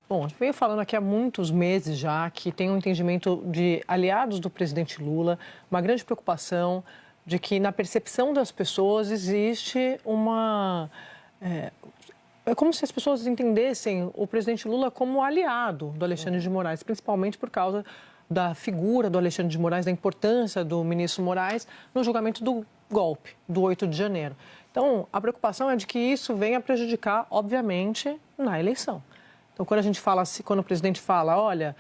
Bom, eu venho falando aqui há muitos meses já que tem um entendimento de aliados do presidente Lula, uma grande preocupação de que na percepção das pessoas existe uma... É como se as pessoas entendessem o presidente Lula como aliado do Alexandre de Moraes, principalmente por causa da figura do Alexandre de Moraes, da importância do ministro Moraes no julgamento do golpe, do 8 de janeiro. Então, a preocupação é de que isso venha prejudicar, obviamente, na eleição. Então, quando a gente fala, quando o presidente fala, olha,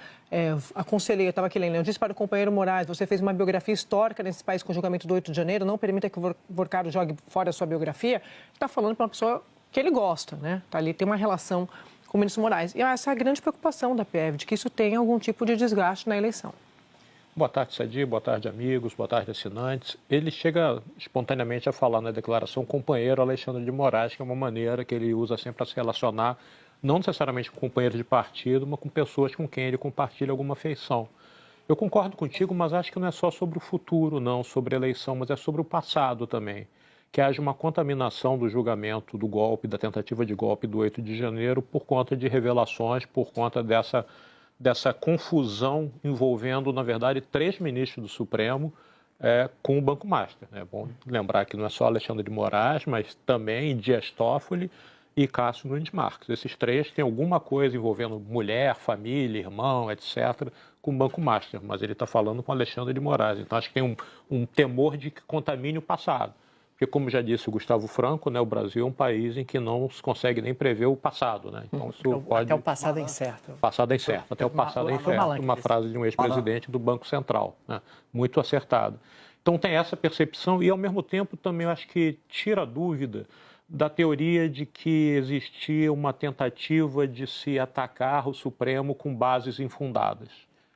aconselhei, eu estava aqui lendo, eu disse para o companheiro Moraes, você fez uma biografia histórica nesse país com o julgamento do 8 de janeiro, não permita que o Vorcado jogue fora a sua biografia, está falando para uma pessoa que ele gosta, né? Tá ali, tem uma relação com o ministro Moraes. E essa é a grande preocupação da PF, de que isso tenha algum tipo de desgaste na eleição. Boa tarde, Sadi, boa tarde, amigos, boa tarde, assinantes. Ele chega espontaneamente a falar na declaração companheiro Alexandre de Moraes, que é uma maneira que ele usa sempre para se relacionar, não necessariamente com companheiros de partido, mas com pessoas com quem ele compartilha alguma afeição. Eu concordo contigo, mas acho que não é só sobre o futuro, não, sobre a eleição, mas é sobre o passado também. Que haja uma contaminação do julgamento do golpe, da tentativa de golpe do 8 de janeiro, por conta de revelações, por conta dessa confusão envolvendo, na verdade, 3 ministros do Supremo com o Banco Master. É bom lembrar que não é só Alexandre de Moraes, mas também Dias Toffoli e Cássio Nunes Marques. Esses 3 têm alguma coisa envolvendo mulher, família, irmão, etc., com o Banco Master, mas ele está falando com Alexandre de Moraes. Então, acho que tem um temor de que contamine o passado. Porque, como já disse o Gustavo Franco, né, o Brasil é um país em que não se consegue nem prever o passado. Né? Então, isso pode... Até o passado é incerto. Passado é incerto, até o passado é incerto. Uma frase de um ex-presidente do Banco Central, né? Muito acertado. Então, tem essa percepção e, ao mesmo tempo, também eu acho que tira a dúvida da teoria de que existia uma tentativa de se atacar o Supremo com bases infundadas.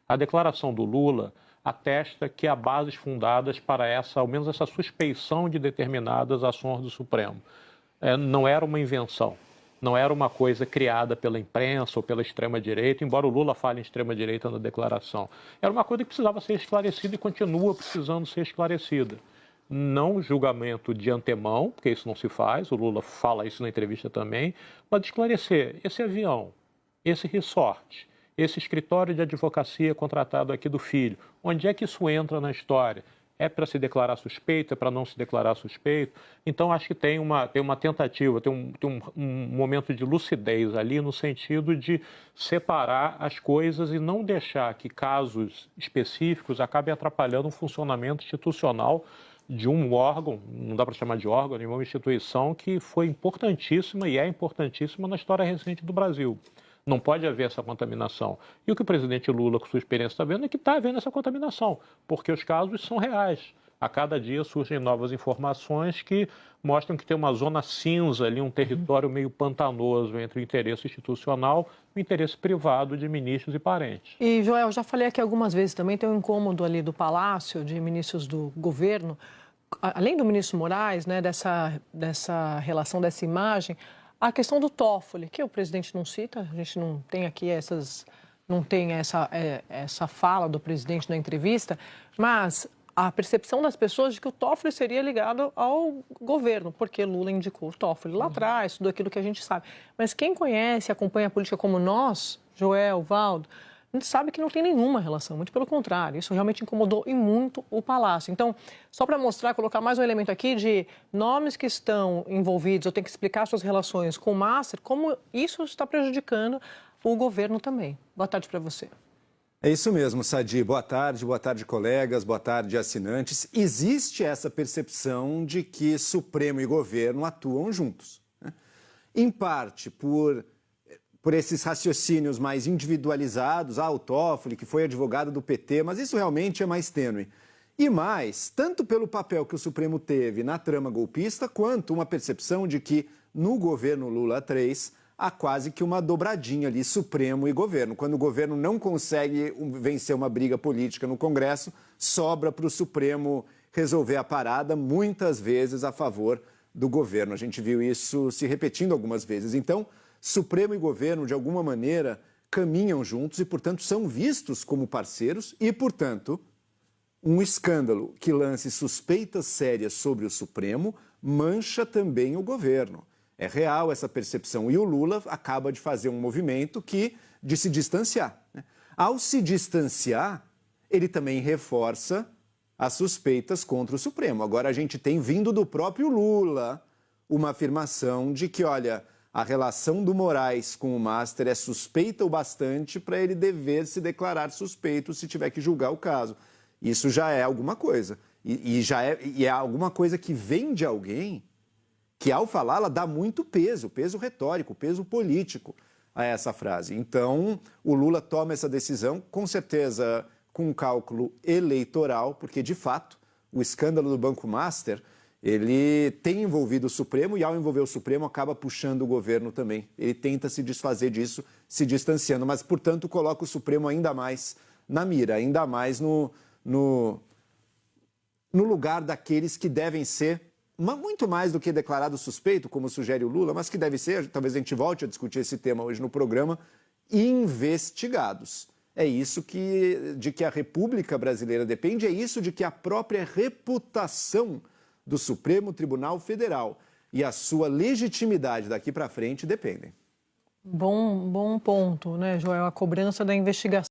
A declaração do Lula atesta que há bases fundadas para ao menos essa suspeição de determinadas ações do Supremo. Não era uma invenção, não era uma coisa criada pela imprensa ou pela extrema-direita, embora o Lula fale em extrema-direita na declaração. Era uma coisa que precisava ser esclarecida e continua precisando ser esclarecida. Não julgamento de antemão, porque isso não se faz, o Lula fala isso na entrevista também, mas esclarecer esse avião, esse resort, esse escritório de advocacia contratado aqui do filho, onde é que isso entra na história? É para se declarar suspeito, é para não se declarar suspeito? Então, acho que tem uma tentativa, tem um momento de lucidez ali no sentido de separar as coisas e não deixar que casos específicos acabem atrapalhando o funcionamento institucional de um órgão, não dá para chamar de órgão, nenhuma instituição que foi importantíssima e é importantíssima na história recente do Brasil. Não pode haver essa contaminação. E o que o presidente Lula, com sua experiência, está vendo é que está havendo essa contaminação, porque os casos são reais. A cada dia surgem novas informações que mostram que tem uma zona cinza ali, um território meio pantanoso entre o interesse institucional e o interesse privado de ministros e parentes. E, Joel, já falei aqui algumas vezes também, tem um incômodo ali do Palácio, de ministros do governo, além do ministro Moraes, né, dessa relação, dessa imagem, a questão do Toffoli, que o presidente não cita, a gente não tem aqui não tem essa fala do presidente na entrevista, mas a percepção das pessoas de que o Toffoli seria ligado ao governo, porque Lula indicou o Toffoli lá atrás, tudo aquilo que a gente sabe. Mas quem conhece, acompanha a política como nós, Joel, Valdo, a gente sabe que não tem nenhuma relação, muito pelo contrário. Isso realmente incomodou e muito o Palácio. Então, só para mostrar, colocar mais um elemento aqui de nomes que estão envolvidos, eu tenho que explicar suas relações com o Master, como isso está prejudicando o governo também. Boa tarde para você. É isso mesmo, Sadi. Boa tarde, colegas, boa tarde, assinantes. Existe essa percepção de que Supremo e governo atuam juntos, né? Em parte por esses raciocínios mais individualizados, o Toffoli, que foi advogado do PT, mas isso realmente é mais tênue. E mais, tanto pelo papel que o Supremo teve na trama golpista, quanto uma percepção de que no governo Lula III há quase que uma dobradinha ali, Supremo e governo. Quando o governo não consegue vencer uma briga política no Congresso, sobra para o Supremo resolver a parada, muitas vezes a favor do governo. A gente viu isso se repetindo algumas vezes. Então, Supremo e governo, de alguma maneira, caminham juntos e, portanto, são vistos como parceiros e, portanto, um escândalo que lance suspeitas sérias sobre o Supremo mancha também o governo. É real essa percepção. E o Lula acaba de fazer um movimento que de se distanciar, né? Ao se distanciar, ele também reforça as suspeitas contra o Supremo. Agora a gente tem vindo do próprio Lula uma afirmação de que, olha, a relação do Moraes com o Master é suspeita o bastante para ele dever se declarar suspeito se tiver que julgar o caso. Isso já é alguma coisa. E é alguma coisa que vem de alguém que, ao falar, ela dá muito peso retórico, peso político a essa frase. Então, o Lula toma essa decisão, com certeza com um cálculo eleitoral, porque, de fato, o escândalo do Banco Master, ele tem envolvido o Supremo e, ao envolver o Supremo, acaba puxando o governo também. Ele tenta se desfazer disso, se distanciando, mas, portanto, coloca o Supremo ainda mais na mira, ainda mais no lugar daqueles que devem ser, muito mais do que declarado suspeito, como sugere o Lula, mas que deve ser, talvez a gente volte a discutir esse tema hoje no programa, investigados. É isso de que a República Brasileira depende, é isso de que a própria reputação do Supremo Tribunal Federal e a sua legitimidade daqui para frente dependem. Bom ponto, né, Joel? A cobrança da investigação.